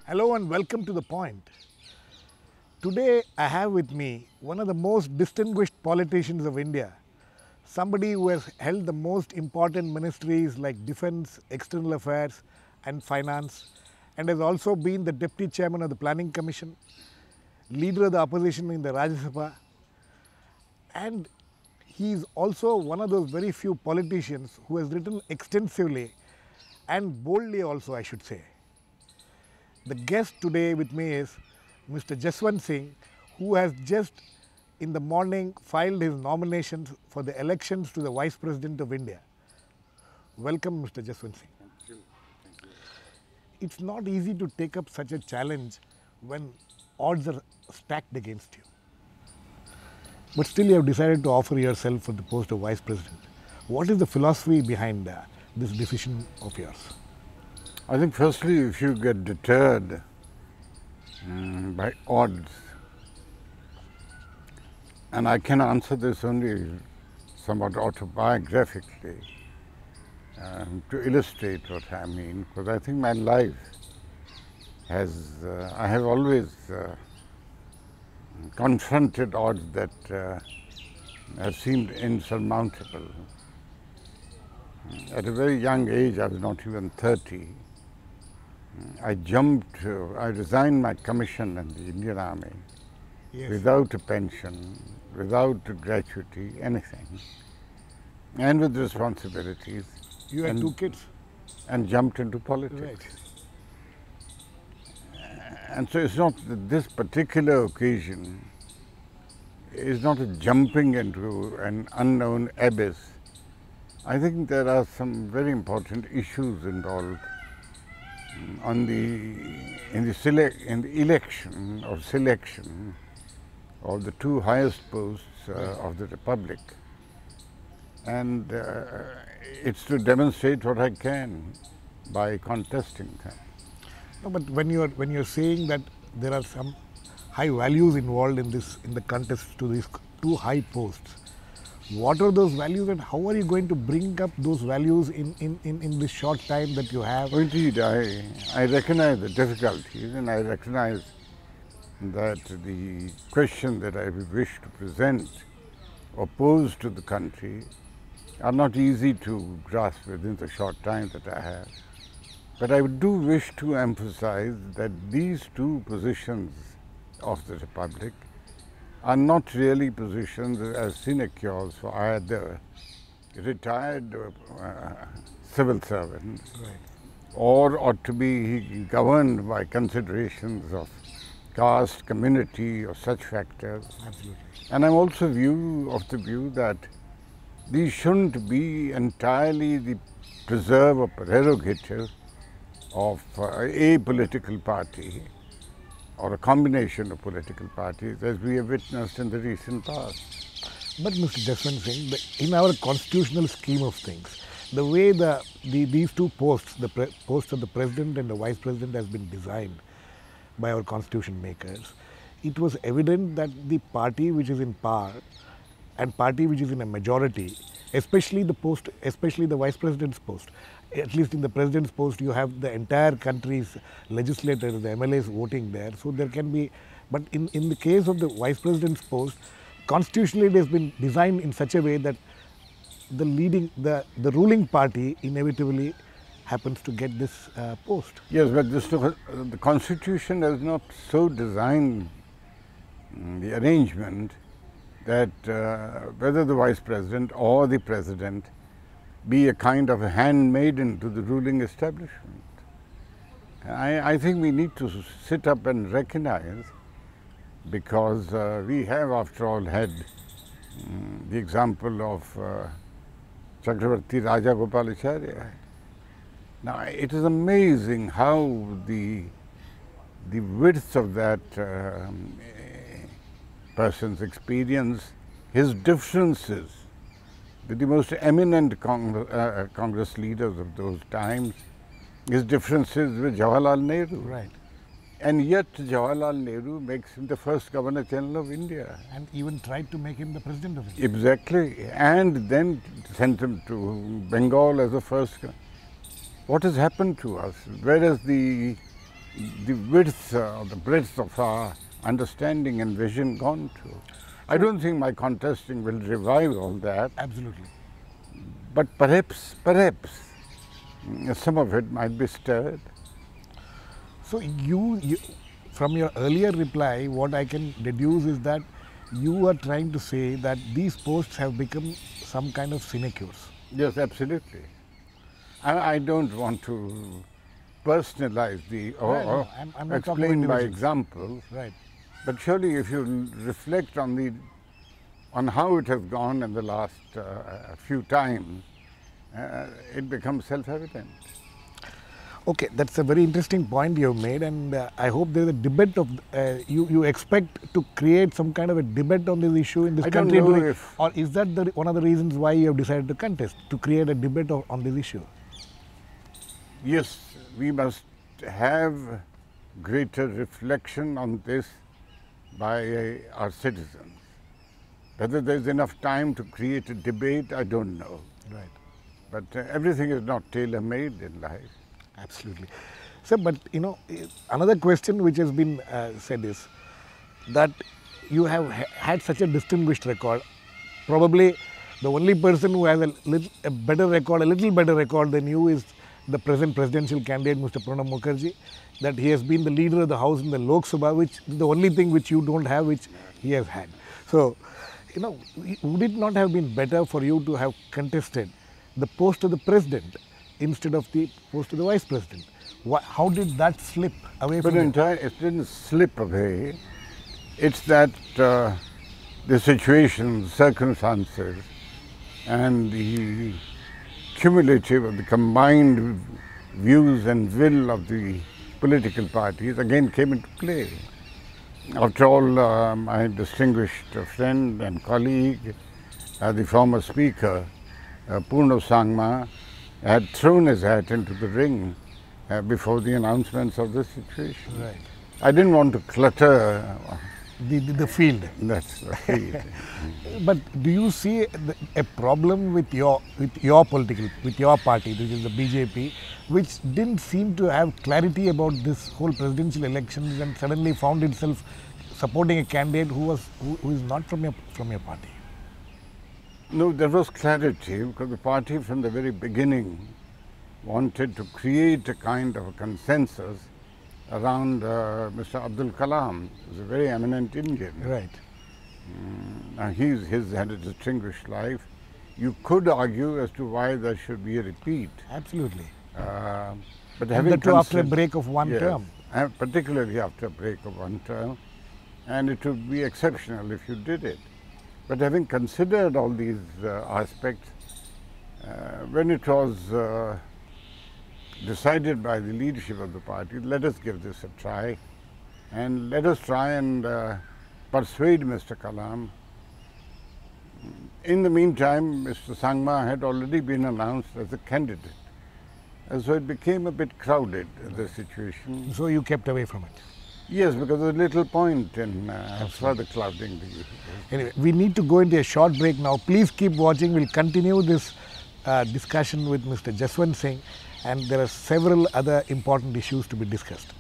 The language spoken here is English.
Hello and welcome to The Point. Today I have with me one of the most distinguished politicians of India, somebody who has held the most important ministries like Defence, External Affairs and Finance, and has also been the Deputy Chairman of the Planning Commission, leader of the opposition in the Rajya Sabha, and he is also one of those very few politicians who has written extensively and boldly also, I should say. The guest today with me is Mr. Jaswant Singh, who has just in the morning filed his nominations for the elections to the Vice President of India. Welcome, Mr. Jaswant Singh. Thank you. It's not easy to take up such a challenge when odds are stacked against you. But still you have decided to offer yourself for the post of Vice President. What is the philosophy behind this decision of yours? I think firstly, if you get deterred by odds, and I can answer this only somewhat autobiographically to illustrate what I mean, because I think my life has, I have always confronted odds that have seemed insurmountable. At a very young age, I was not even 30. I resigned my commission in the Indian Army without a pension, without a gratuity, anything, and with responsibilities. You had two kids? And jumped into politics. Right. And so it's not that this particular occasion is not a jumping into an unknown abyss. I think there are some very important issues involved in the election or selection of the two highest posts of the Republic, and it's to demonstrate what I can by contesting them. No, but when you're saying that there are some high values involved in the contest to these two high posts, what are those values and how are you going to bring up those values in this short time that you have? Oh, indeed, I recognize the difficulties, and I recognize that the question that I wish to present or pose to the country are not easy to grasp within the short time that I have. But I do wish to emphasize that these two positions of the Republic are not really positions as sinecures for either retired civil servants, or ought to be governed by considerations of caste, community, or such factors. Absolutely. And I'm also of the view that these shouldn't be entirely the preserve or prerogative of a political party or a combination of political parties, as we have witnessed in the recent past. But Mr. Jaswant Singh, in our constitutional scheme of things, the way these two posts, the post of the President and the Vice President, has been designed by our constitution makers, it was evident that the party which is in power and party which is in a majority, especially the Vice President's post, at least in the President's post, you have the entire country's legislators, the MLAs voting there. So there can be, but in the case of the Vice President's post, constitutionally it has been designed in such a way that the ruling party inevitably happens to get this post. Yes, but the Constitution has not so designed the arrangement that whether the Vice President or the President be a kind of a handmaiden to the ruling establishment. I think we need to sit up and recognize, because we have, after all, had the example of Chakravarti Raja Gopalacharya. Now, it is amazing how the width of that person's experience, his differences with the most eminent Congress leaders of those times, his differences with Jawaharlal Nehru. Right. And yet Jawaharlal Nehru makes him the first Governor General of India. And even tried to make him the President of India. Exactly. And then sent him to Bengal as the first. What has happened to us? Where has the the width or the breadth of our understanding and vision gone to? I don't think my contesting will revive all that, Absolutely. but perhaps some of it might be stirred. So you, from your earlier reply, what I can deduce is that you are trying to say that these posts have become some kind of sinecures. Yes, absolutely. I don't want to personalize the Right, or no, I'm not talking explain by individuals. examples, Right. but surely if you reflect on how it has gone in the last few times, it becomes self-evident. Okay, that's a very interesting point you have made, and I hope there is a debate of you expect to create some kind of a debate on this issue in this I don't country, know today, if- or is that one of the reasons why you have decided to contest, to create a debate on this issue? Yes, we must have greater reflection on this by our citizens. Whether there's enough time to create a debate, I don't know. Right. But everything is not tailor-made in life. Absolutely. So, but another question which has been said is that you have had such a distinguished record. Probably the only person who has a little better record than you is the present presidential candidate, Mr. Pranab Mukherjee. That he has been the leader of the House in the Lok Sabha, which is the only thing which you don't have, which he has had. So, would it not have been better for you to have contested the post of the president instead of the post of the vice president? How did that slip away But from you? it didn't slip away. It's that the situation, circumstances, and the cumulative of the combined views and will of the political parties again came into play. After all, my distinguished friend and colleague, the former speaker, Purno Sangma, had thrown his hat into the ring before the announcements of this situation. Right. I didn't want to clutter. The field. That's right. But do you see a problem with your party, which is the BJP, which didn't seem to have clarity about this whole presidential elections and suddenly found itself supporting a candidate who is not from your party? No, there was clarity because the party from the very beginning wanted to create a kind of a consensus around Mr. Abdul Kalam, who's a very eminent Indian. Right. Now he's had a distinguished life. You could argue as to why there should be a repeat. Absolutely. But And having that too after a considered- break of one Yes, term. particularly after a break of one term, and it would be exceptional if you did it. But having considered all these aspects, when it was decided by the leadership of the party, let us give this a try, and let us try and persuade Mr. Kalam. In the meantime, Mr. Sangma had already been announced as a candidate. And so it became a bit crowded, the situation. So you kept away from it. Yes, because there's little point in further clouding the... Anyway, we need to go into a short break now. Please keep watching. We'll continue this discussion with Mr. Jaswant Singh, and there are several other important issues to be discussed.